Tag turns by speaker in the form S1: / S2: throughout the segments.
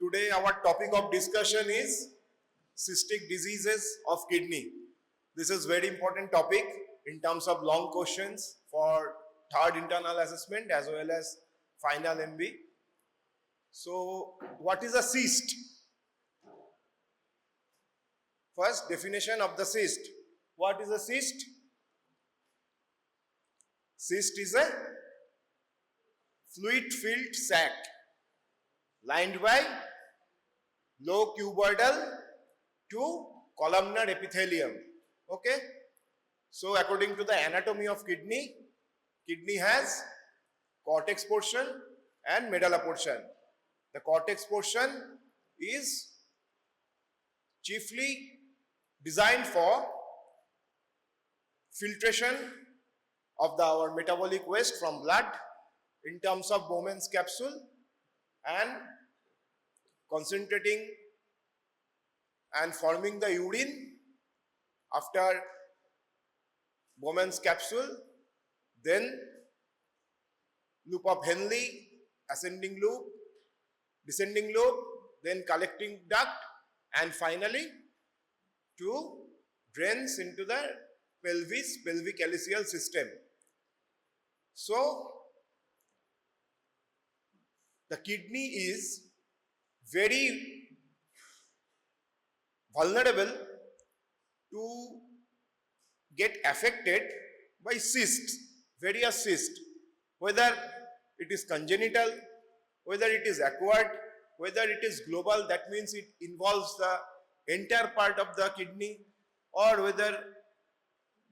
S1: Today our topic of discussion is cystic diseases of kidney. This is very important topic in terms of long questions for third internal assessment as well as final MB. So what is a cyst? First, definition of the cyst. What is a cyst? Cyst is a fluid-filled sac lined by low cuboidal to columnar epithelium. Okay? So according to the anatomy of kidney, kidney has cortex portion and medulla portion. The cortex portion is chiefly designed for filtration of our metabolic waste from blood in terms of Bowman's capsule and concentrating and forming the urine after Bowman's capsule, then loop of Henle, ascending loop, descending loop, then collecting duct, and finally to drains into the pelvic calyceal system. So the kidney is very vulnerable to get affected by cysts, various cysts, whether it is congenital, whether it is acquired, whether it is global, that means it involves the entire part of the kidney, or whether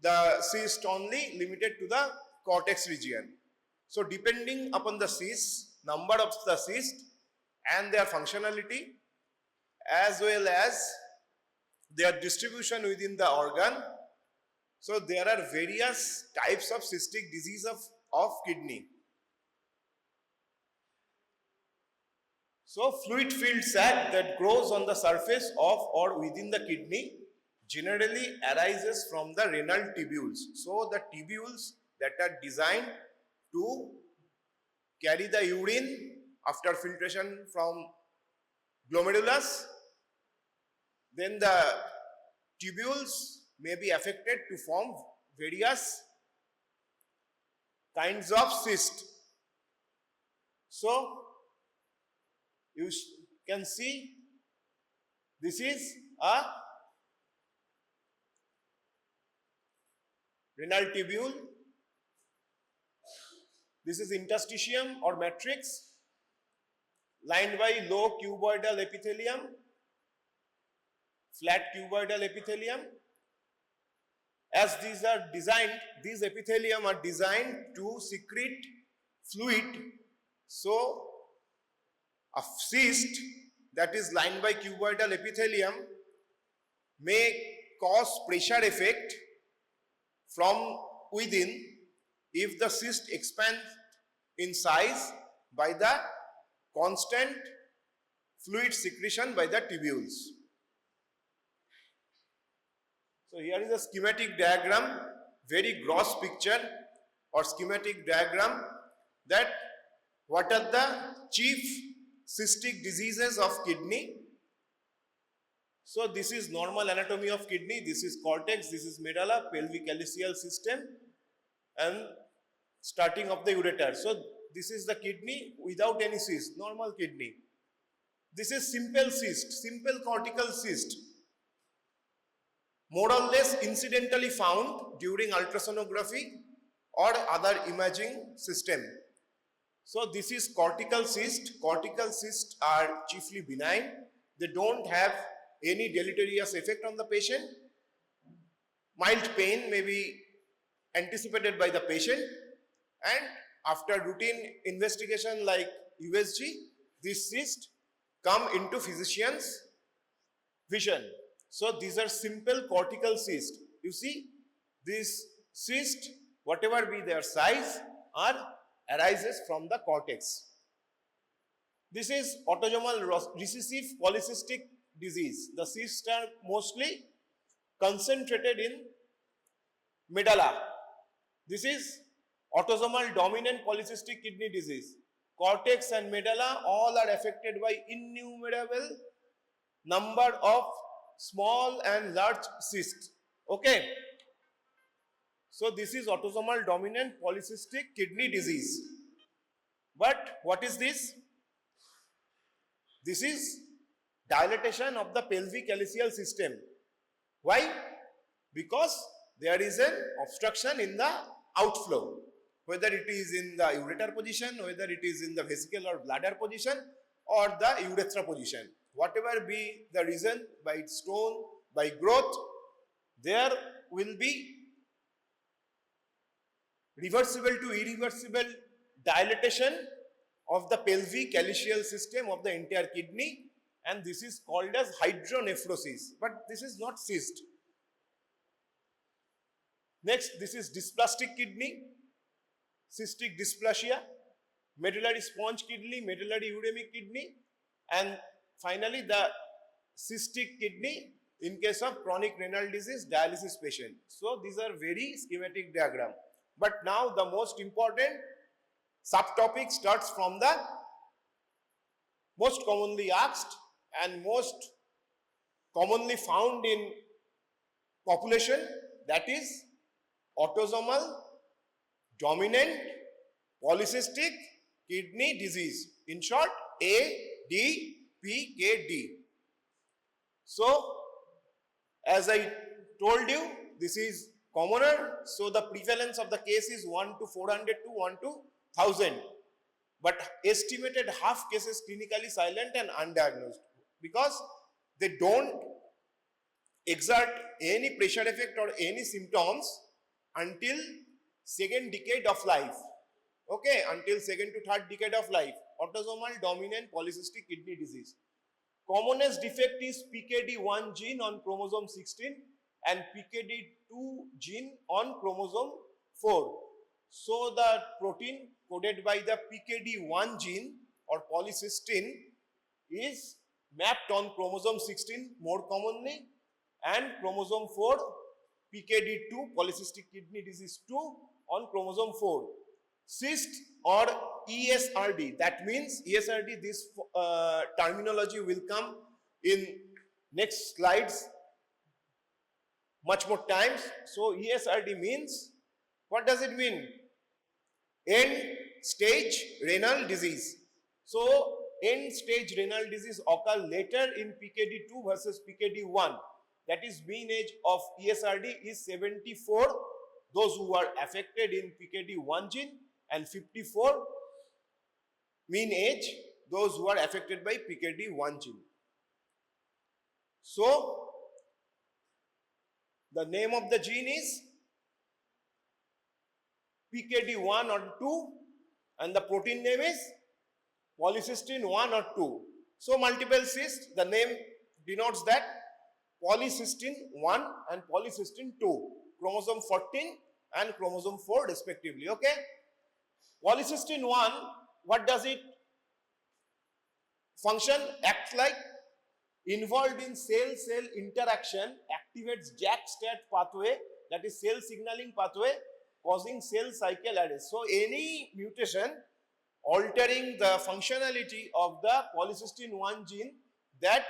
S1: the cyst only limited to the cortex region. So depending upon the cysts, number of the cysts and their functionality as well as their distribution within the organ, so there are various types of cystic disease of kidney. So fluid-filled sac that grows on the surface of or within the kidney generally arises from the renal tubules. So the tubules that are designed to carry the urine after filtration from glomerulus, then the tubules may be affected to form various kinds of cyst. So you can see this is a renal tubule. This is interstitium or matrix lined by low cuboidal epithelium, flat cuboidal epithelium. As these are designed, these epithelium are designed to secrete fluid. So a cyst that is lined by cuboidal epithelium may cause pressure effect from within if the cyst expands in size by the constant fluid secretion by the tubules. So here is a schematic diagram, very gross picture or schematic diagram that what are the chief cystic diseases of kidney. So this is normal anatomy of kidney, this is cortex, this is medulla, pelvic calyceal system and starting of the ureter. So this is the kidney without any cyst, normal kidney. This is simple cyst, simple cortical cyst, more or less incidentally found during ultrasonography or other imaging system. So this is cortical cyst. Cortical cysts are chiefly benign. They don't have any deleterious effect on the patient. Mild pain may be anticipated by the patient, and after routine investigation like USG, this cyst come into physician's vision. So these are simple cortical cysts. You see, this cyst, whatever be their size, arises from the cortex. This is autosomal recessive polycystic disease. The cysts are mostly concentrated in medulla. This is autosomal dominant polycystic kidney disease. cortex and medulla, all are affected by innumerable number of small and large cysts. Okay. So this is autosomal dominant polycystic kidney disease. But what is this? This is dilatation of the pelvic calyceal system. Why? Because there is an obstruction in the outflow, whether it is in the ureter position, whether it is in the vesicle or bladder position, or the urethra position. Whatever be the reason, by stone, by growth, there will be reversible to irreversible dilatation of the pelvic calyceal system of the entire kidney, and this is called as hydronephrosis. But this is not cyst. Next, this is dysplastic kidney, cystic dysplasia, medullary sponge kidney, medullary uremic kidney, and finally the cystic kidney in case of chronic renal disease dialysis patient. So these are very schematic diagram. But now the most important subtopic starts from the most commonly asked and most commonly found in population, that is autosomal dominant polycystic kidney disease, in short ADPKD. So as I told you, this is commoner, so the prevalence of the case is 1 to 400 to 1 to 1000, but estimated half cases clinically silent and undiagnosed because they don't exert any pressure effect or any symptoms until second decade of life. Okay, until second to third decade of life. Autosomal dominant polycystic kidney disease. Commonest defect is PKD1 gene on chromosome 16 and PKD2 gene on chromosome 4. So the protein coded by the PKD1 gene or polycystin is mapped on chromosome 16 more commonly, and chromosome 4 PKD2 polycystic kidney disease 2 on chromosome 4. Cyst or ESRD, that means ESRD, this terminology will come in next slides much more times. So ESRD means, what does it mean? End stage renal disease. So end stage renal disease occur later in PKD2 versus PKD1. That is, mean age of ESRD is 74, those who are affected in PKD1 gene, and 54 mean age, those who are affected by PKD1 gene. So the name of the gene is PKD1 or 2, and the protein name is polycystin 1 or 2. So multiple cysts, the name denotes that polycystin 1 and polycystin 2, chromosome 14 and chromosome 4 respectively. Okay. Polycystin 1, what does it function? Acts like involved in cell-cell interaction, activates JAK-STAT pathway, that is cell signaling pathway, causing cell cycle arrest. So any mutation altering the functionality of the polycystin 1 gene that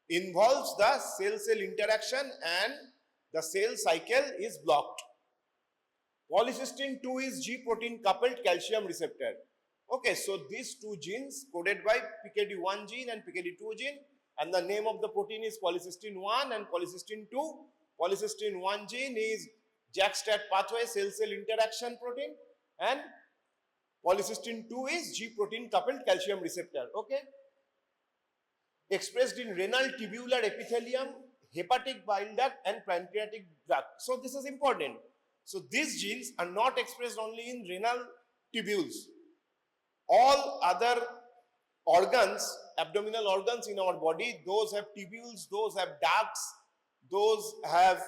S1: involves the cell-cell interaction and the cell cycle is blocked. Polycystin 2 is G protein coupled calcium receptor. Okay, so these two genes coded by PKD1 gene and PKD2 gene, and the name of the protein is polycystin 1 and polycystin 2. Polycystin 1 gene is JAK-STAT pathway cell-cell interaction protein, and polycystin 2 is G protein coupled calcium receptor. Okay, expressed in renal tubular epithelium, hepatic bile duct and pancreatic duct. So this is important. So these genes are not expressed only in renal tubules. All other organs, abdominal organs in our body, those have tubules, those have ducts, those have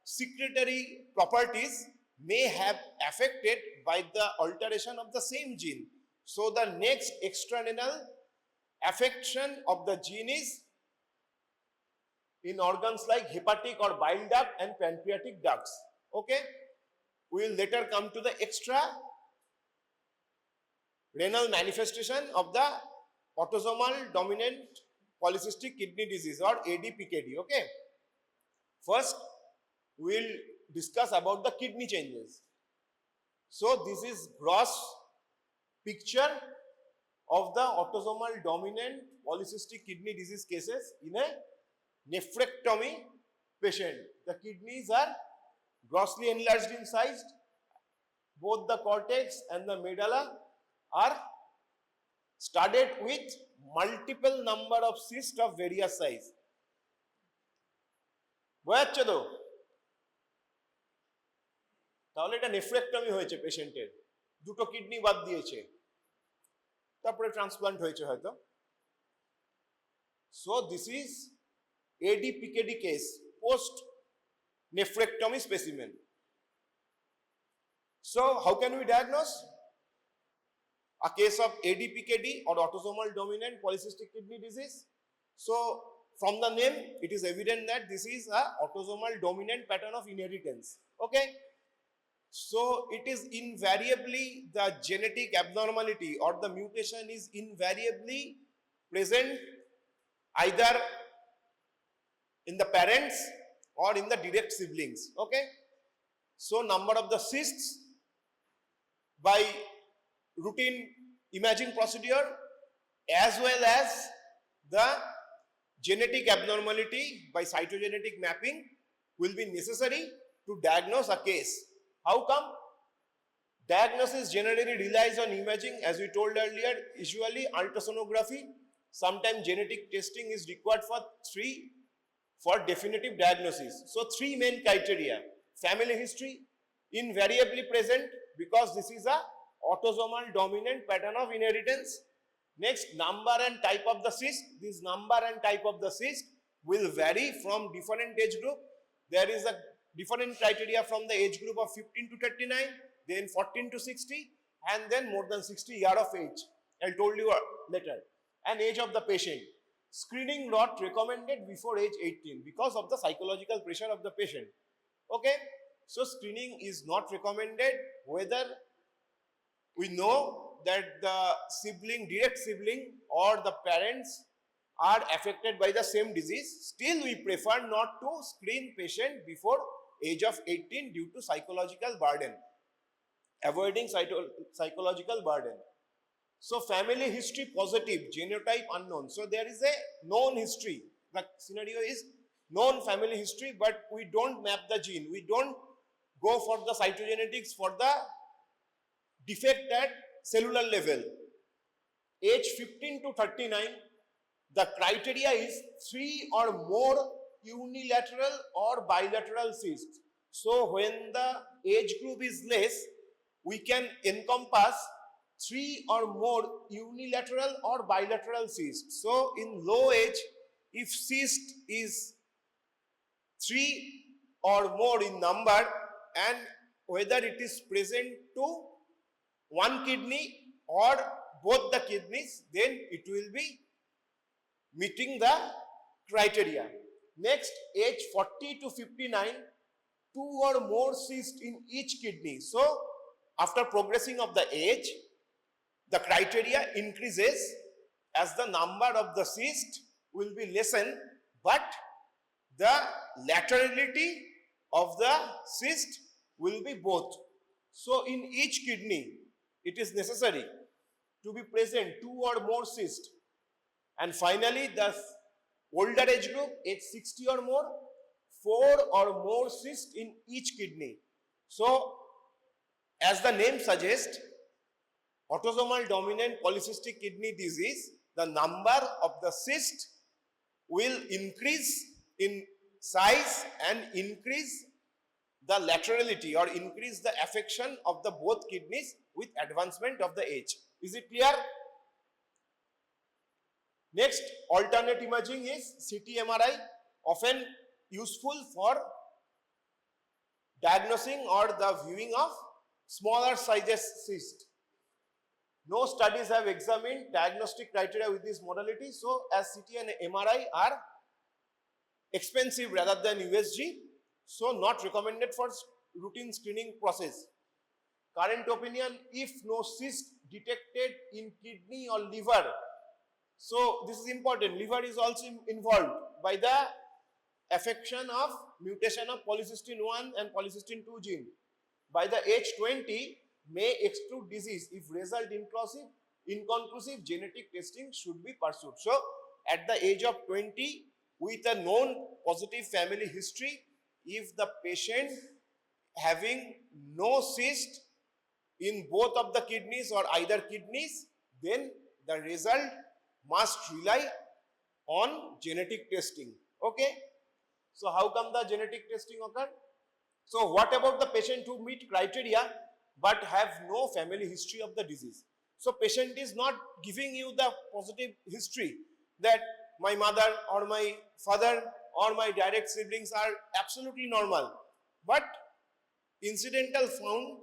S1: secretory properties, may have affected by the alteration of the same gene. So the next extrarenal affection of the gene is in organs like hepatic or bile duct and pancreatic ducts. Okay, we will later come to the extra renal manifestation of the autosomal dominant polycystic kidney disease or ADPKD. Okay. First, we will discuss about the kidney changes. So this is gross picture of the autosomal dominant polycystic kidney disease cases in a nephrectomy patient. The kidneys are grossly enlarged in size. Both the cortex and the medulla are studded with multiple number of cysts of various size. বোঝাচ্ছে তো? তাহলে এটা nephrectomy হয়েছে পেশেন্টের, দুটো kidney বাদ দিয়েছে, তারপরে ট্রান্সপ্লান্ট হয়েছে হয়তো। So this is ADPKD case, post nephrectomy specimen. So how can we diagnose a case of ADPKD or autosomal dominant polycystic kidney disease? So from the name, it is evident that this is a autosomal dominant pattern of inheritance. Okay. So it is invariably the genetic abnormality or the mutation is invariably present either in the parents or in the direct siblings. Okay. So number of the cysts by routine imaging procedure as well as the genetic abnormality by cytogenetic mapping will be necessary to diagnose a case. How come? Diagnosis generally relies on imaging, as we told earlier, usually ultrasonography. Sometimes genetic testing is required for definitive diagnosis. So three main criteria. Family history, invariably present because this is a autosomal dominant pattern of inheritance. Next, number and type of the cyst. This number and type of the cyst will vary from different age group. There is a different criteria from the age group of 15 to 39, then 14 to 60, and then more than 60 years of age. I told you later. And age of the patient. Screening not recommended before age 18 because of the psychological pressure of the patient. Okay. So screening is not recommended whether we know that the sibling, direct sibling or the parents are affected by the same disease. Still we prefer not to screen patient before age of 18 due to psychological burden, avoiding psychological burden. So family history positive, genotype unknown. So there is a known history. The scenario is known family history, but we don't map the gene. We don't go for the cytogenetics for the defect at cellular level. Age 15 to 39, the criteria is 3 or more unilateral or bilateral cysts. So when the age group is less, we can encompass 3 or more unilateral or bilateral cysts. So in low age, if cyst is 3 or more in number and whether it is present to one kidney or both the kidneys, then it will be meeting the criteria. Next, age 40 to 59, 2 or more cysts in each kidney. So after progressing of the age, the criteria increases as the number of the cyst will be lessened, but the laterality of the cyst will be both. So in each kidney, it is necessary to be present 2 or more cysts. And finally, the older age group, age 60 or more, 4 or more cysts in each kidney. So as the name suggests, autosomal dominant polycystic kidney disease, the number of the cyst will increase in size and increase the laterality or increase the affection of the both kidneys with advancement of the age. Is it clear? Next, alternate imaging is CT MRI, often useful for diagnosing or the viewing of smaller sizes cyst. No studies have examined diagnostic criteria with this modality, so as CT and MRI are expensive rather than USG, so not recommended for routine screening process. current opinion, if no cyst detected in kidney or liver. So this is important. Liver is also involved by the affection of mutation of polycystin 1 and polycystin 2 gene. By the age 20, may exclude disease if result inconclusive genetic testing should be pursued. So at the age of 20, with a known positive family history, if the patient having no cyst in both of the kidneys or either kidneys, then the result must rely on genetic testing. Okay. So how come the genetic testing occur? So what about the patient who meet criteria but have no family history of the disease? So patient is not giving you the positive history that my mother or my father or my direct siblings are absolutely normal, but incidental found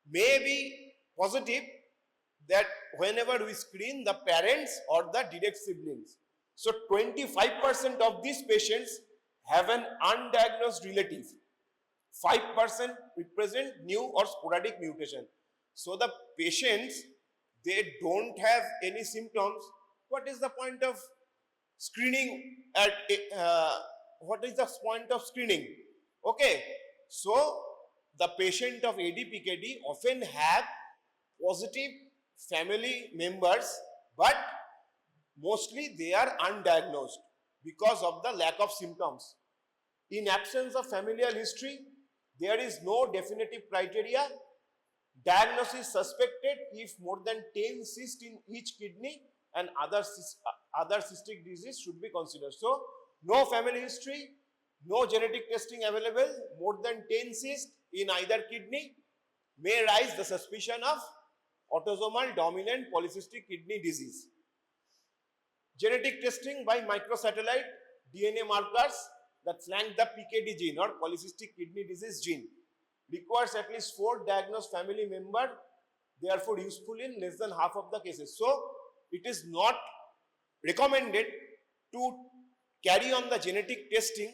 S1: may be positive that whenever we screen the parents or the direct siblings. So 25% of these patients have an undiagnosed relative. 5% represent new or sporadic mutation. So the patients, they don't have any symptoms. What is the point of screening at what is the point of screening? Okay, so the patient of ADPKD often have positive family members, but mostly they are undiagnosed because of the lack of symptoms. In absence of familial history, there is no definitive criteria. Diagnosis suspected if more than 10 cysts in each kidney and other cystic disease should be considered. So, no family history, no genetic testing available, more than 10 cysts in either kidney may raise the suspicion of autosomal dominant polycystic kidney disease. Genetic testing by microsatellite DNA markers that flank the PKD gene or polycystic kidney disease gene requires at least 4 diagnosed family members, therefore useful in less than half of the cases. So, it is not recommended to carry on the genetic testing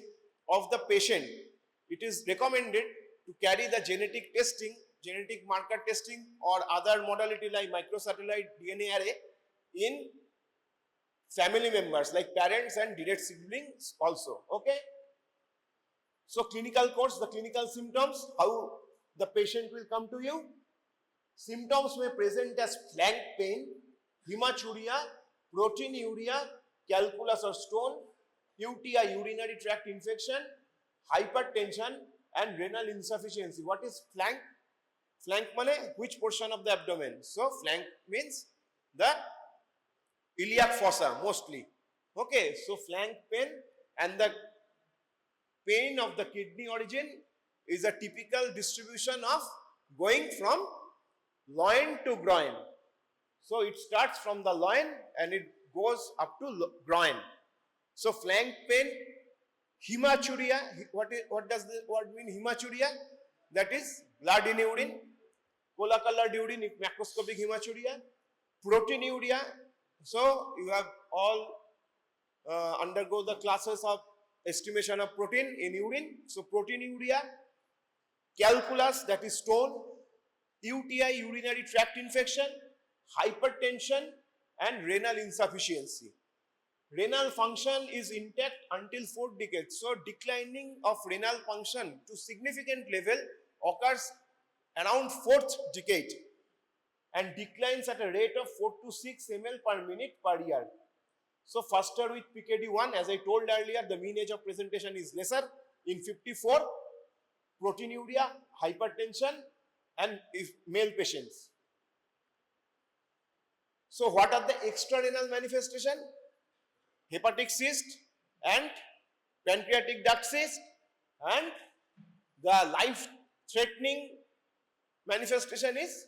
S1: of the patient. It is recommended to carry the genetic testing, genetic marker testing or other modality like microsatellite DNA array in family members like parents and direct siblings also. Okay. So clinical course, the clinical symptoms, how the patient will come to you. Symptoms may present as flank pain, hematuria, proteinuria, calculus or stone, UTI, urinary tract infection, hypertension and renal insufficiency. What is flank? Flank means which portion of the abdomen? So flank means the iliac fossa mostly. Okay, so flank pain and the pain of the kidney origin is a typical distribution of going from loin to groin. So it starts from the loin and it goes up to groin. So flank pain, hematuria, what does the word mean hematuria? That is blood in urine, cola colored urine, macroscopic hematuria, proteinuria. So you have all undergo the classes of estimation of protein in urine. So proteinuria, calculus, that is stone, UTI, urinary tract infection, hypertension and renal insufficiency. Renal function is intact until 4 decades. So declining of renal function to significant level occurs around 4th decade and declines at a rate of 4 to 6 ml per minute per year. So faster with PKD1, as I told earlier, the mean age of presentation is lesser in 54, proteinuria, hypertension and male patients. So what are the extrarenal manifestation? Hepatic cyst and pancreatic duct cyst, and the life-threatening manifestation is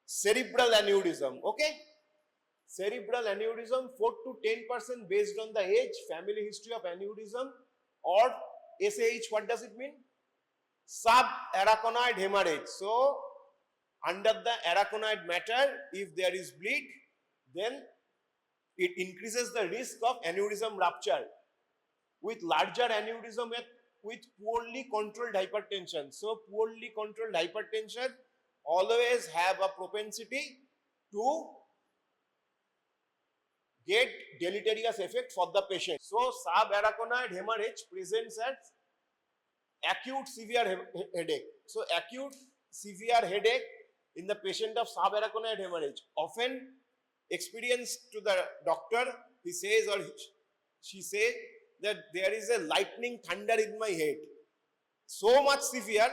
S1: cerebral aneurysm. Okay, cerebral aneurysm 4 to 10% based on the age, family history of aneurysm, or SAH. What does it mean? Subarachnoid hemorrhage. So under the arachnoid matter, if there is bleed, then it increases the risk of aneurysm rupture with larger aneurysm with poorly controlled hypertension. So poorly controlled hypertension always have a propensity to get deleterious effect for the patient. So subarachnoid hemorrhage presents as acute severe headache. So acute severe headache in the patient of subarachnoid hemorrhage often experienced to the doctor, he says or she say that there is a lightning thunder in my head. So much severe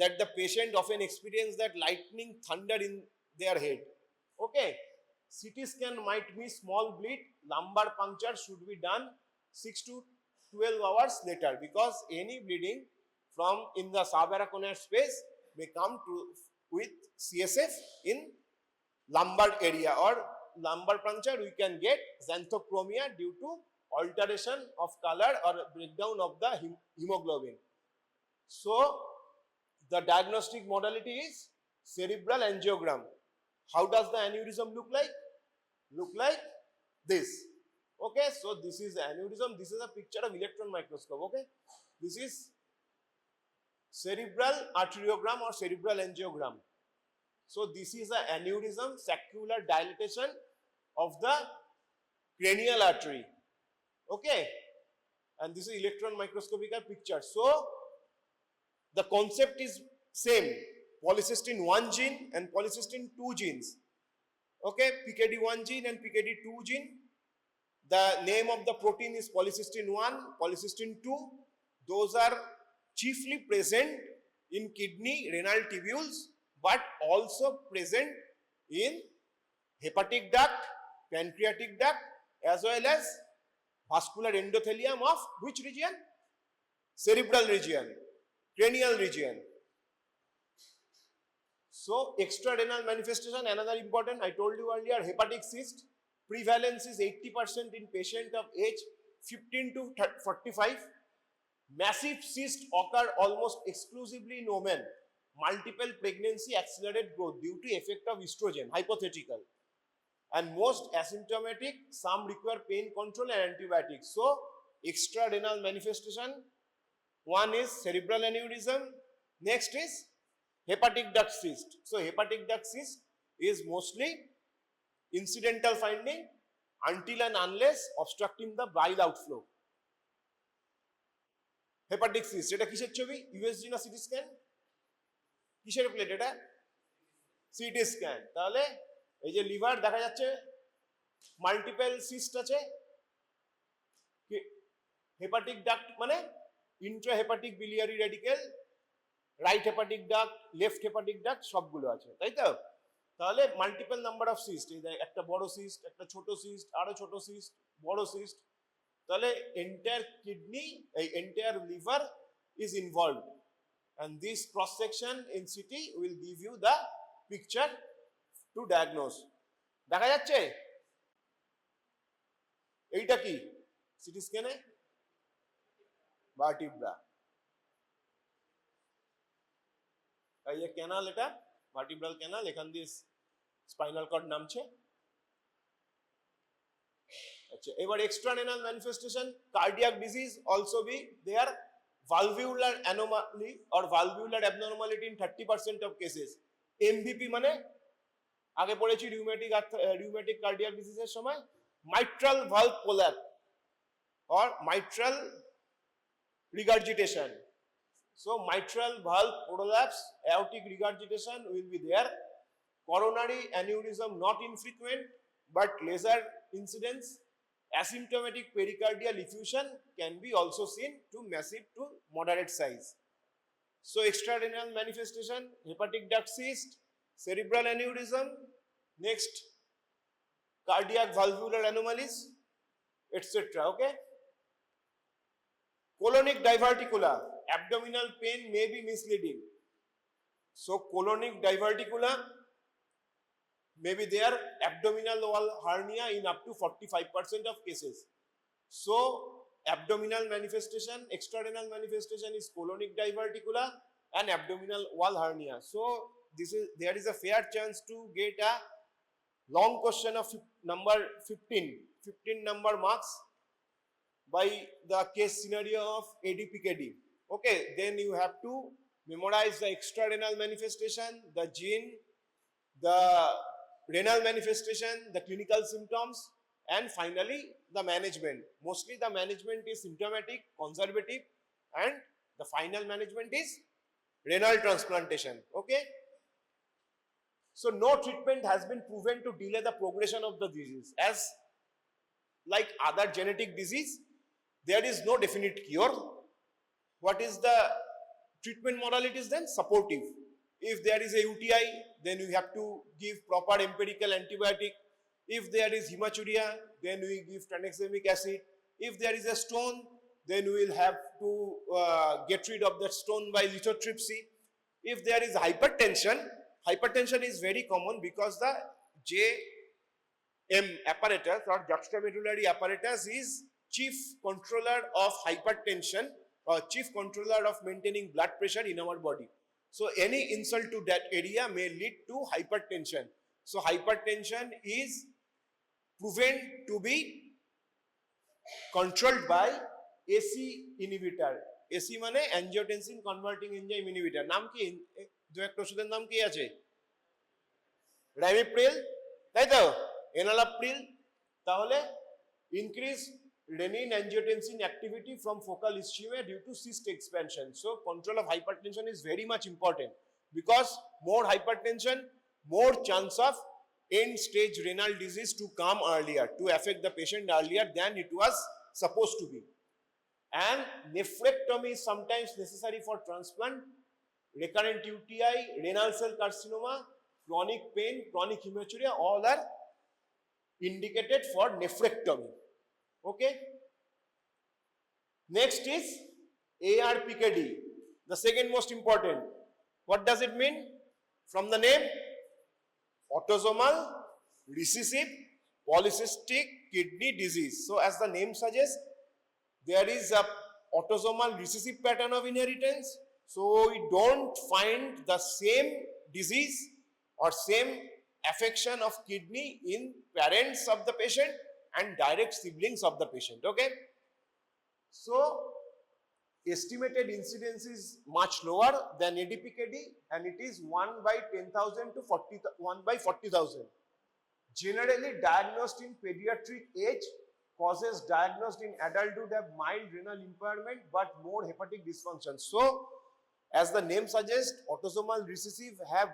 S1: that the patient often experience that lightning thunder in their head. Okay. CT scan might be small bleed, lumbar puncture should be done 6 to 12 hours later, because any bleeding from in the subarachnoid space may come to with CSF in lumbar area, or lumbar puncture we can get xanthochromia due to alteration of color or breakdown of the hemoglobin. So the diagnostic modality is cerebral angiogram. How does the aneurysm look like? Look like this. Okay, so this is the aneurysm. This is a picture of electron microscope. Okay, this is cerebral arteriogram or cerebral angiogram. So this is the aneurysm, saccular dilatation of the cranial artery. Okay, and this is electron microscopic picture. So the concept is same. Polycystin 1 gene and polycystin 2 genes. Okay, PKD1 gene and PKD2 gene. The name of the protein is polycystin 1, polycystin 2. Those are chiefly present in kidney renal tubules, but also present in hepatic duct, pancreatic duct, as well as vascular endothelium of which region? Cerebral region, cranial region. So extrarenal manifestation, another important, I told you earlier, hepatic cyst, prevalence is 80% in patient of age 15 to 45. Massive cysts occur almost exclusively in women. Multiple pregnancy accelerate growth due to effect of estrogen, hypothetical. And most asymptomatic, some require pain control and antibiotics. So extrarenal manifestation, one is cerebral aneurysm, next is hepatic duct cyst. So hepatic duct cyst is mostly incidental finding until and unless obstructing the bile outflow. Hepatic cyst, এটা কিসের ছবি? USG না CT scan? কিসের plate এটা? CT scan. তাহলে এই যে liver দেখা যাচ্ছে, মাল্টিপল সিস্ট আছে, হেপাটিক ডাক্ট মানে intrahepatic biliary radical, right hepatic duct, left hepatic duct সবগুলো আছে, তাই তো? তাহলে মাল্টিপল নাম্বার অফ সিস্ট, এই একটা বড় সিস্ট, একটা ছোট সিস্ট, আরো ছোট সিস্ট, বড় সিস্ট, তাহলে এন্টায়ার কিডনি, এই entire liver is involved, and this cross section in CT will give you the picture to diagnose. দেখা যাচ্ছে এইটা কি সিটি স্ক্যানে? ভার্টিব্রা, এই যে ক্যানাল, এটা ভার্টিব্রাল ক্যানাল, এখান দিয়ে স্পাইনাল কর্ড নামছে। আচ্ছা, এবার extrarenal manifestation, cardiac disease also be there, valvular anomaly or valvular abnormality in 30% of cases. MVP মানে আগে পড়েছি রিউমেটিক কার্ডিয়াক ডিজিজের সময়, mitral valve collapse or mitral regurgitation. So mitral valve prolapse, aortic regurgitation will be there. Coronary aneurysm not infrequent but lesser incidence. Asymptomatic pericardial effusion can be also seen to massive to moderate size. So extrarenal manifestation, hepatic duct cyst, cerebral aneurysm, next cardiac valvular anomalies, etc. Okay. Colonic diverticula, abdominal pain may be misleading. So colonic diverticula maybe there, abdominal wall hernia in up to 45% of cases. So abdominal manifestation, extrarenal manifestation is colonic diverticula and abdominal wall hernia. So there is a fair chance to get a long question of number 15 number marks by the case scenario of ADPKD. Okay, then you have to memorize the extrarenal manifestation, the gene, the renal manifestation, the clinical symptoms, and finally the management. Mostly the management is symptomatic, conservative, and the final management is renal transplantation. Okay. So no treatment has been proven to delay the progression of the disease. As like other genetic disease, there is no definite cure. What is the treatment modalities then? Supportive. If there is a UTI, then you have to give proper empirical antibiotic. If there is hematuria, then we give tranexamic acid. If there is a stone, then we will have to get rid of that stone by lithotripsy. If there is hypertension, hypertension is very common because the JM apparatus or juxtamedullary apparatus is chief controller of hypertension or chief controller of maintaining blood pressure in our body. So any insult to that area may lead to hypertension. So hypertension is proven to be controlled by AC inhibitor. AC মানে angiotensin converting enzyme inhibitor. নাম কি? দু একটা ওষুধের নাম কি আছে? রাইমিপ্রিল, তাই তো? এনালাপ্রিল। তাহলে increase renin angiotensin activity from focal ischemia due to cyst expansion. So control of hypertension is very much important because more hypertension, more chance of end stage renal disease to come earlier, to affect the patient earlier than it was supposed to be. And nephrectomy is sometimes necessary for transplant. Recurrent UTI, renal cell carcinoma, chronic pain, chronic hematuria, all are indicated for nephrectomy. Okay. Next is ARPKD, the second most important. What does it mean? From the name, Autosomal Recessive Polycystic Kidney Disease. So as the name suggests, there is a autosomal recessive pattern of inheritance. So we don't find the same disease or same affection of kidney in parents of the patient and direct siblings of the patient. Okay. So estimated incidence is much lower than ADPKD and it is 1 by 10,000 to 1 by 40,000. Generally diagnosed in pediatric age, causes diagnosed in adulthood have mild renal impairment but more hepatic dysfunction. So as the name suggests, autosomal recessive have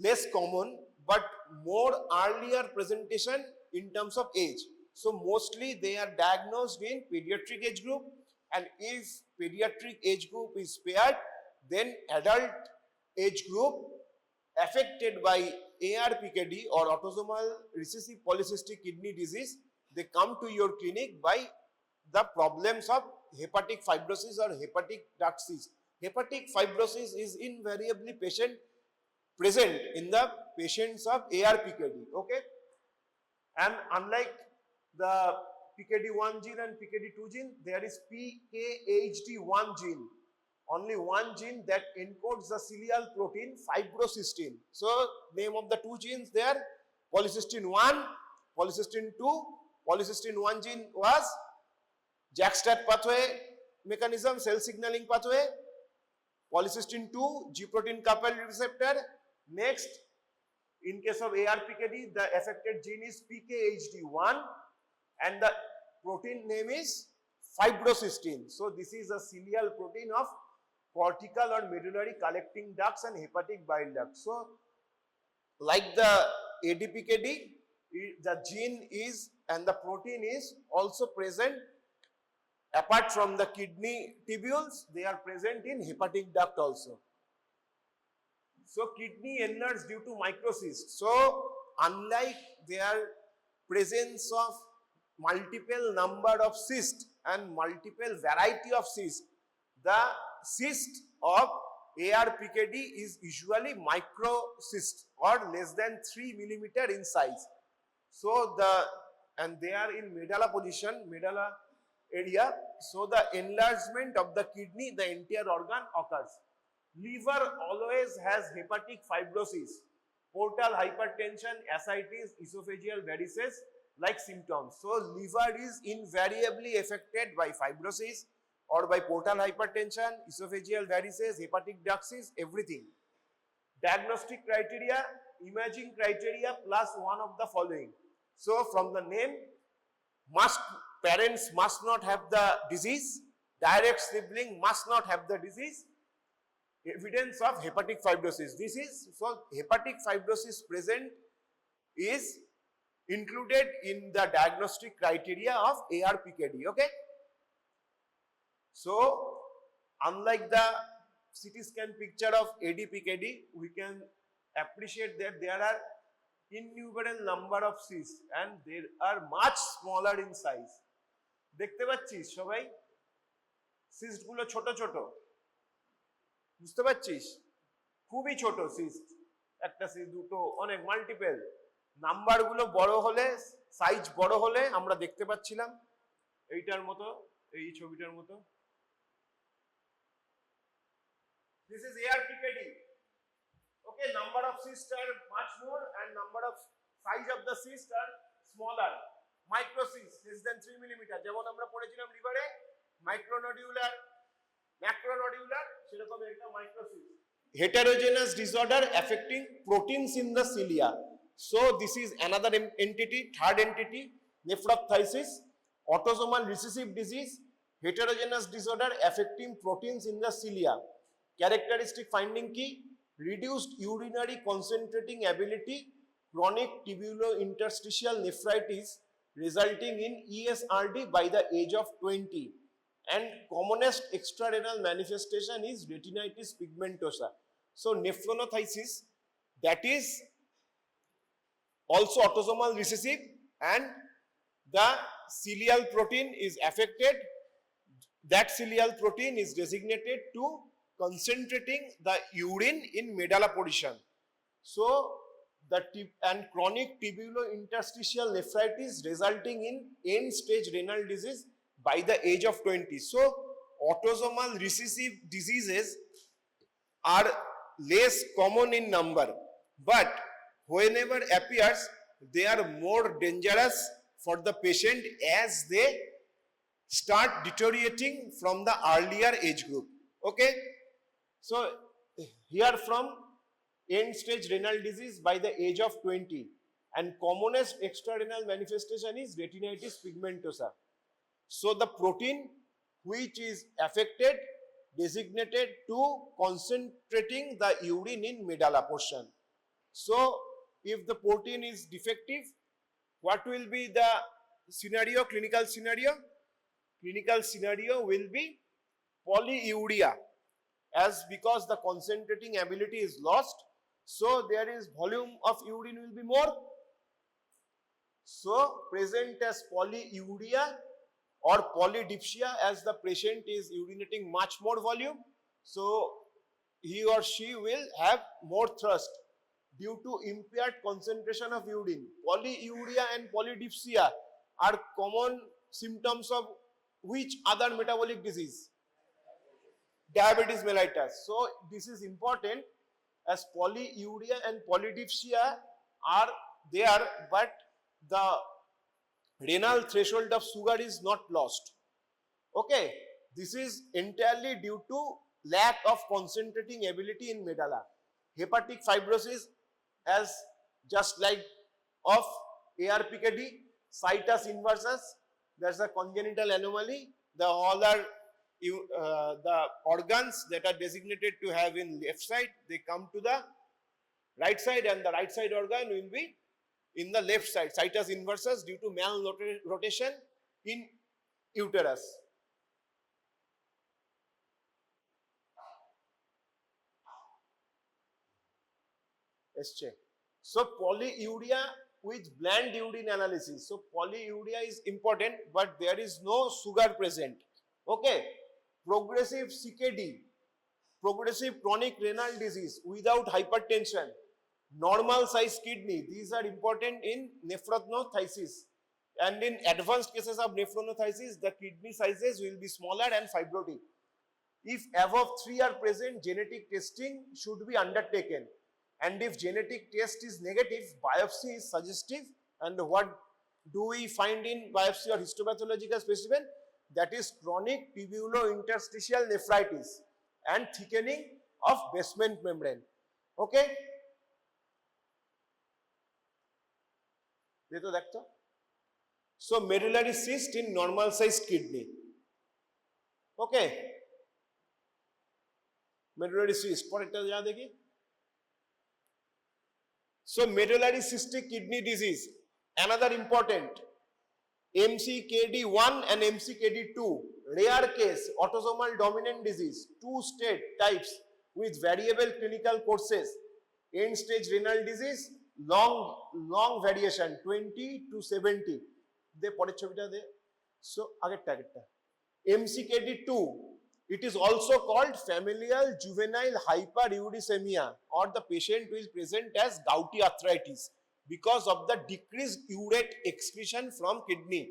S1: less common but more earlier presentation in terms of age. So mostly they are diagnosed in pediatric age group, and if pediatric age group is spared, then adult age group affected by ARPKD or autosomal recessive polycystic kidney disease, they come to your clinic by the problems of hepatic fibrosis or hepatic duct cyst. Hepatic fibrosis is invariably present in the patients of ARPKD. Okay. And unlike the PKD1 gene and PKD2 gene, there is PKHD1 gene, only one gene that encodes the cilial protein fibrocystin. So name of the two genes there, polycystin 1, polycystin 2. Polycystin 1 gene was JAK-STAT pathway mechanism, cell signaling pathway. Polycystin 2, G protein coupled receptor. Next, in case of ARPKD, the affected gene is PKHD1 and the protein name is fibrocystin. So this is a cilial protein of cortical or medullary collecting ducts and hepatic bile ducts. So like the ADPKD, the gene is and the protein is also present apart from the kidney tubules, they are present in hepatic duct also. So kidney enlarged due to microcysts. So unlike their presence of multiple number of cysts and multiple variety of cysts, the cyst of ARPKD is usually microcyst or less than 3 millimeter in size. So and they are in medulla position, medulla area. So the enlargement of the kidney, the entire organ occurs. Liver always has hepatic fibrosis, portal hypertension, ascites, esophageal varices like symptoms. So liver is invariably affected by fibrosis. or by portal hypertension, esophageal varices, hepatic ductus, everything. Diagnostic criteria, imaging criteria plus one of the following. So from the name, parents must not have the disease, direct sibling must not have the disease, evidence of hepatic fibrosis. This is, so hepatic fibrosis present is included in the diagnostic criteria of ARPKD, okay? So, unlike the CT scan picture of ADPKD, we can appreciate that there are innumerable number of cysts and they are much smaller in size. দেখতে পাচ্ছিস সবাই cyst গুলো ছোট ছোট, বুঝতে পারছিস? খুবই ছোট সিস্ট, একটা সিস্ট, দুটো, অনেক মাল্টিপল। নাম্বার গুলো বড় হলে, সাইজ বড় হলে আমরা দেখতে পাচ্ছিলাম এইটার মতো, এই ছবিটার মতো। This is ARPKD. Okay, number of cysts are much more and number of size of the cysts are smaller. Microcysts less than 3 mm, যেমন আমরা পড়েছিলাম লিভারে মাইক্রোনোডিউলার, ম্যাক্রোনোডিউলার, সেরকম একটা মাইক্রোসিস্ট। Heterogeneous disorder affecting proteins in the cilia. So this is another entity, third entity, nephronophthisis, autosomal recessive disease, heterogeneous disorder affecting proteins in the cilia. Characteristic finding key, reduced urinary concentrating ability, chronic tubulointerstitial nephritis resulting in ESRD by the age of 20, and commonest extrarenal manifestation is retinitis pigmentosa. So nephronophthisis, that is also autosomal recessive and the cilial protein is affected. That cilial protein is designated to concentrating the urine in medulla position. So the and chronic tubulointerstitial nephritis resulting in end stage renal disease by the age of 20. So autosomal recessive diseases are less common in number, but whenever appears they are more dangerous for the patient as they start deteriorating from the earlier age group. Okay, so here from end stage renal disease by the age of 20, and commonest extrarenal manifestation is retinitis pigmentosa. So the protein which is affected designated to concentrating the urine in medulla portion. So if the protein is defective, what will be the scenario, clinical scenario? Clinical scenario will be polyuria, as because the concentrating ability is lost, so there is volume of urine will be more, so present as polyuria or polydipsia, as the patient is urinating much more volume, so he or she will have more thirst due to impaired concentration of urine. Polyuria and polydipsia are common symptoms of which other metabolic disease? Diabetes mellitus. So this is important, as polyuria and polydipsia are there, but the renal threshold of sugar is not lost. Okay, this is entirely due to lack of concentrating ability in medulla. Hepatic fibrosis, as just like of ARPKD, situs inversus, that's a congenital anomaly. The all are the organs that are designated to have in left side, they come to the right side, and the right side organ will be in the left side, situs inversus, due to malrotation in uterus. So polyuria with bland urine analysis. So polyuria is important, but there is no sugar present. Okay, progressive CKD, progressive chronic renal disease without hypertension, normal size kidney, these are important in nephronophthisis, and in advanced cases of nephronophthisis the kidney sizes will be smaller and fibrotic. If above 3 are present, genetic testing should be undertaken, and if genetic test is negative, biopsy is suggestive. And what do we find in biopsy or histopathological specimen? that is chronic tubulointerstitial nephritis and thickening of basement membrane. Okay, দেখো দেখো, so medullary cyst in normal sized kidney. Okay, medullary cyst পরেরটা যা দেখি। So medullary cystic kidney disease, another important, MCKD1 and MCKD2, rare case, autosomal dominant disease, two state types with variable clinical courses, end stage renal disease, long variation 20 to 70. দে পরের ছবিটা দে। So আগেরটা MCKD2, it is also called familial juvenile hyperuricemia, or the patient will present as gouty arthritis because of the decreased urate excretion from kidney.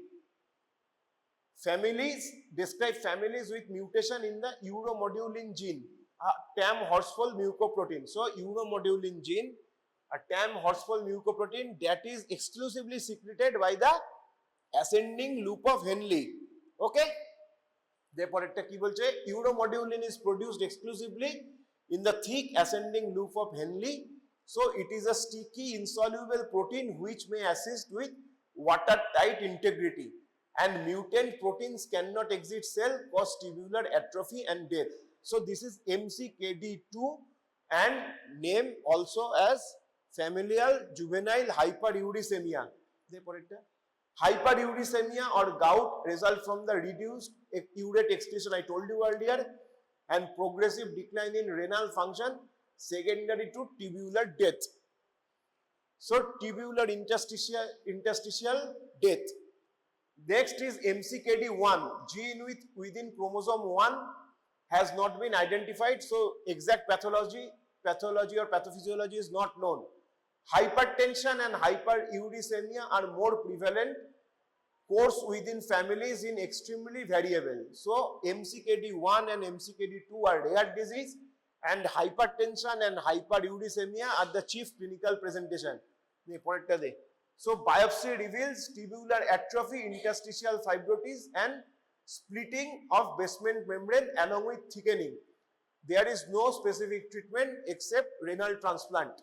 S1: Families, describe families with mutation in the uromodulin gene, a TAM horseful mucoprotein. So uromodulin gene, a TAM horseful mucoprotein that is exclusively secreted by the ascending loop of Henle. Okay, therefore এটা কি বলছে, uromodulin is produced exclusively in the thick ascending loop of Henle. So it is a sticky insoluble protein which may assist with watertight integrity, and mutant proteins cannot exit cell, cause tubular atrophy and death. So this is MCKD2 and name also as familial juvenile hyperuricemia. Therefore এটা hyperuricemia or gout result from the reduced urate excretion I told you earlier, and progressive decline in renal function secondary to tubular death. So tubular interstitial death. Next is MCKD1, gene within chromosome 1 has not been identified, so exact pathology or pathophysiology is not known. Hypertension and hyperuricemia are more prevalent. Course within families in extremely variable. So MCKD1 and MCKD2 are rare disease, and hypertension and hyperuricemia are the chief clinical presentation. So biopsy reveals tubular atrophy, interstitial fibrosis and splitting of basement membrane along with thickening. There is no specific treatment except renal transplant.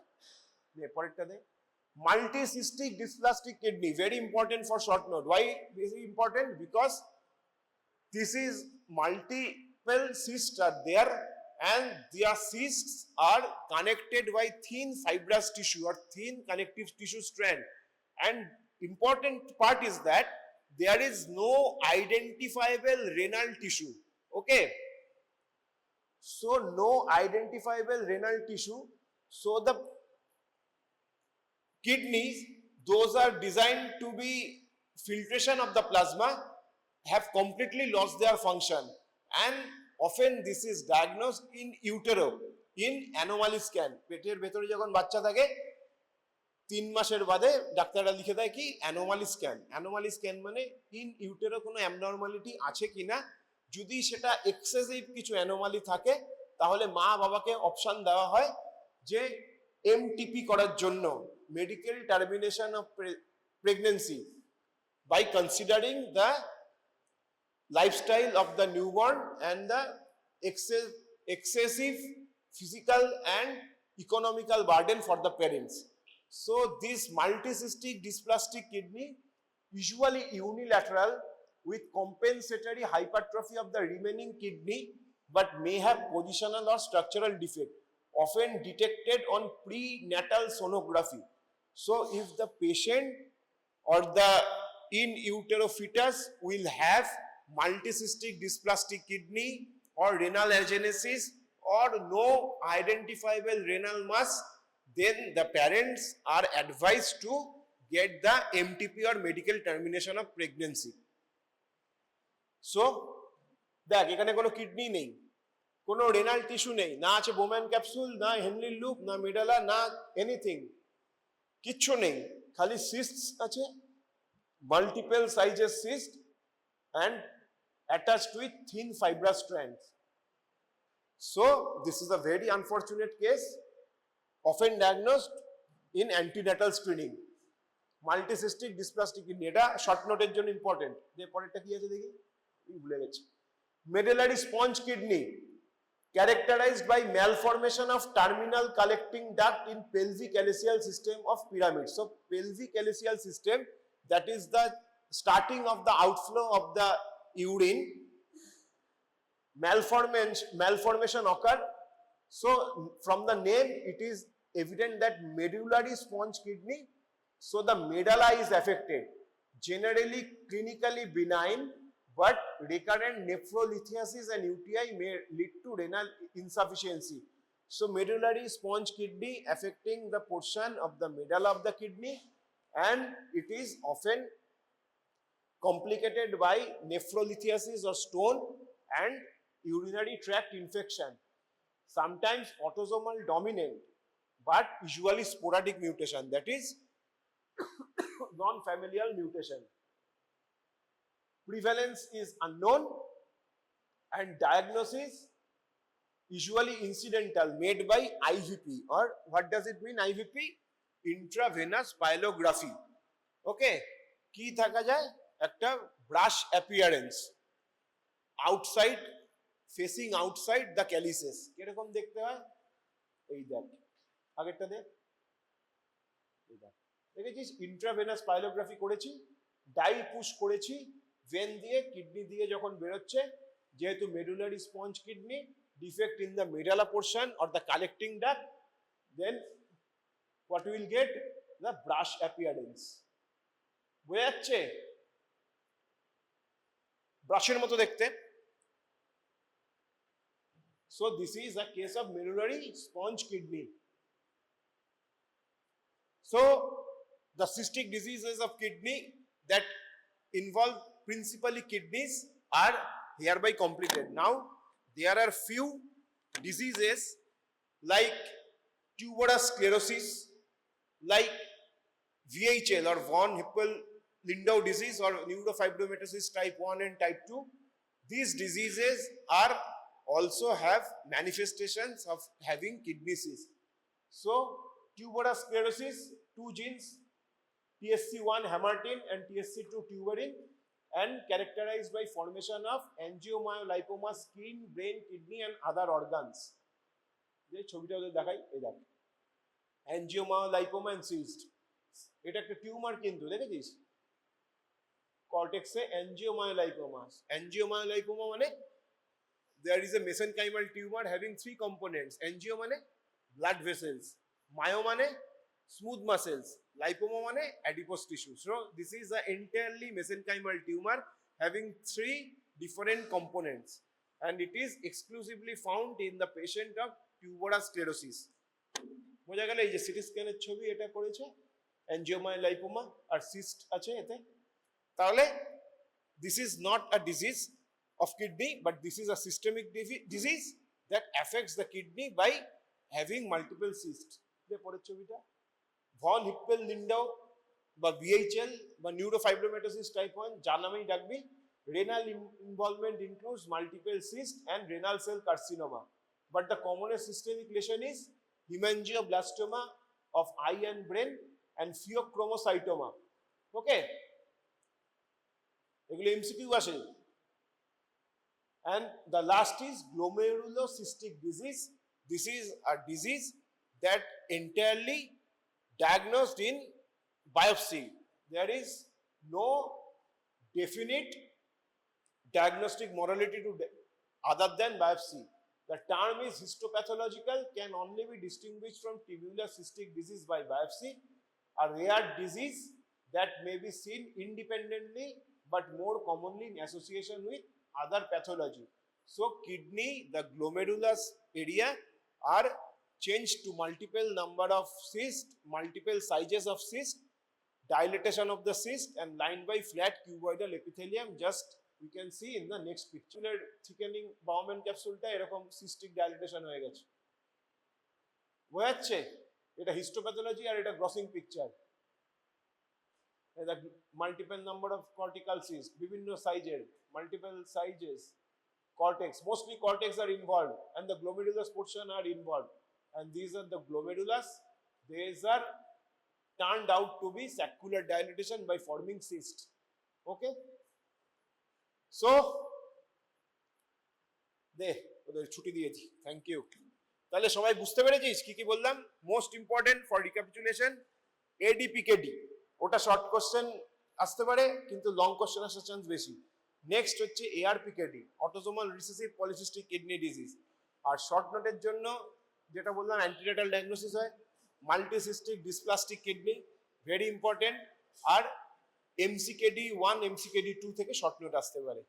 S1: Multicystic dysplastic kidney, very important for short note. Why very important? Because this is multiple cysts are there, and their cysts are connected by thin fibrous tissue or thin connective tissue strand. And important part is that there is no identifiable renal tissue. Okay, so no identifiable renal tissue. So the kidneys, those are designed to be filtration of the plasma, have completely lost their function, and often this is diagnosed in utero in anomaly scan. পেটের ভেতরে যখন বাচ্চা থাকে 3 মাসের বাদে ডাক্তাররা লিখে দেয় কি anomaly scan. Anomaly scan মানে ইন ইউটেরো কোনো অ্যাবনরমালিটি আছে কিনা, যদি সেটা এক্সেসিভ কিছু অ্যানোমালি থাকে তাহলে মা বাবাকে অপশন দেওয়া হয় যে MTP করার জন্য, medical termination of pregnancy, by considering the lifestyle of the newborn and the excessive physical and economical burden for the parents. So this multicystic dysplastic kidney, usually unilateral with compensatory hypertrophy of the remaining kidney, but may have positional or structural defect, often detected on prenatal sonography. So if the patient or the in utero fetus will have multicystic dysplastic kidney or renal agenesis or no identifiable renal mass, then the parents are advised to get the MTP or medical termination of pregnancy. So দেখ এখানে কোনো kidney নেই, কোনো renal tissue নেই, না আছে বোম্যান capsule, না হেনলির loop, না মেডালা, না এনিথিং, কিচ্ছু নেই, খালি সিস্টস আছে, মাল্টিপল সাইজের cyst and attached with thin fibrous strands. So this is a very unfortunate case, often diagnosed in antenatal screening. Multicystic dysplastic kidney, এটা শর্ট নোটের জন্য ইম্পর্টেন্ট। যে পরেরটা কি আছে দেখি, ভুলে গেছি। Medullary sponge kidney characterized by malformation of terminal collecting duct in pelvic axial system of pyramid. So pelvic axial system, that is the starting of the outflow of the urine, malformation occur. So from the name it is evident that medullary sponge kidney, so the medulla is affected, generally clinically benign, but recurrent nephrolithiasis and UTI may lead to renal insufficiency. So medullary sponge kidney affecting the portion of the medulla of the kidney, and it is often complicated by nephrolithiasis or stone and urinary tract infection. Sometimes autosomal dominant, but usually sporadic mutation, that is non-familial mutation. Prevalence is unknown and diagnosis usually incidental, made by IVP, or what does it mean IVP? Intravenous pyelography. Okay, কি থাকা যায়, একটা brush appearance outside, facing outside the calyces, কিরকম দেখতে হয়, এই দেখ আগেরটা দেখ, এই দেখ, দেখেছিস ইন্ট্রাভেনাস পাইলোগ্রাফি করেছি, ডাই পুশ করেছি, ভেন দিয়ে কিডনি দিয়ে যখন বেরোচ্ছে, যেহেতু medullary sponge kidney, defect in the medulla portion or the collecting duct, then what we will get, the brush appearance. বোঝা যাচ্ছে, ব্রাশের মতো দেখতে. So this is a case of medullary sponge kidney. So the cystic diseases of kidney that involve principally kidneys are hereby completed. Now there are few diseases like tuberous sclerosis, like VHL or von Hippel-Lindau disease or neurofibromatosis type 1 and type 2. These diseases are also have manifestations of having kidney cysts. So tuberous sclerosis, two genes, TSC1 hamartin and TSC2 tuberin, and characterized by formation of angiomyolipoma, skin, brain, kidney and other organs. যে ছবিটা ওদের দেখাই, এই দেখ, angiomyolipoma and cyst, এটা একটা tumour কিন্তু, দেখেছিস কর্টেক্সে angiomyolipoma. Angiomyolipoma মানে there is a mesenchymal tumor having three components. Angio মানে blood vessels, myo মানে smooth muscles, lipoma মানে adipose tissue. So this is an entirely mesenchymal tumor having three different components, and it is exclusively found in the patient of tuberous sclerosis. বোঝা গেল, এই যে city স্ক্যানের ছবি এটা করেছে, angiomyolipoma আর cyst আছে এতে. তাহলে this is not a disease of kidney, but this is a systemic disease that affects the kidney by having multiple cysts. যে পরের ছবিটা, von Hippel-Lindau বা VHL বা neurofibromatosis type 1, যার নামেই ডাকবি, renal involvement includes multiple cysts and renal cell carcinoma, but the commonest systemic lesion is hemangioblastoma of eye and brain and pheochromocytoma. Okay, এগুলো MCQ আসে. And the last is glomerulocystic disease. This is a disease that entirely diagnosed in biopsy. There is no definite diagnostic modality to other than biopsy. The term is histopathological, can only be distinguished from tubular cystic disease by biopsy, a rare disease that may be seen independently but more commonly in association with other pathology. So kidney, the glomerulus area are changed to multiple number of cysts, multiple sizes of cyst, dilatation of the cyst, and lined by flat cuboidal epithelium. Just you can see in the next picture, thickening Bowman capsule টা এরকম cystic dilatation হয়ে গেছে, বোঝা যাচ্ছে, এটা histopathology আর এটা grossing picture. The multiple number of cortical cysts, বিভিন্ন সাইজের, multiple sizes, cortex, mostly cortex are involved and the glomerulus portion are involved, and these are the glomerulus. These are turned out to be saccular dilatation by forming cysts. Okay, so দে ওদের ছুটি দিয়েছি, thank you. তাহলে সবাই বুঝতে পেরেছিস কি কি বললাম? Most important for recapitulation ADPKD, ওটা শর্ট কোশ্চেন আসতে পারে কিন্তু লং কোশ্চেন আসার চান্স বেশি। নেক্সট হচ্ছে ARPKD, autosomal recessive polycystic kidney disease. আর শর্ট নোটের জন্য যেটা বললাম অ্যান্টিনেটাল ডায়াগনোসিস হয়, multicystic dysplastic kidney, very important. আর এমসিকেডি 1 এমসিকেডি 2 থেকে শর্ট নোট আসতে পারে।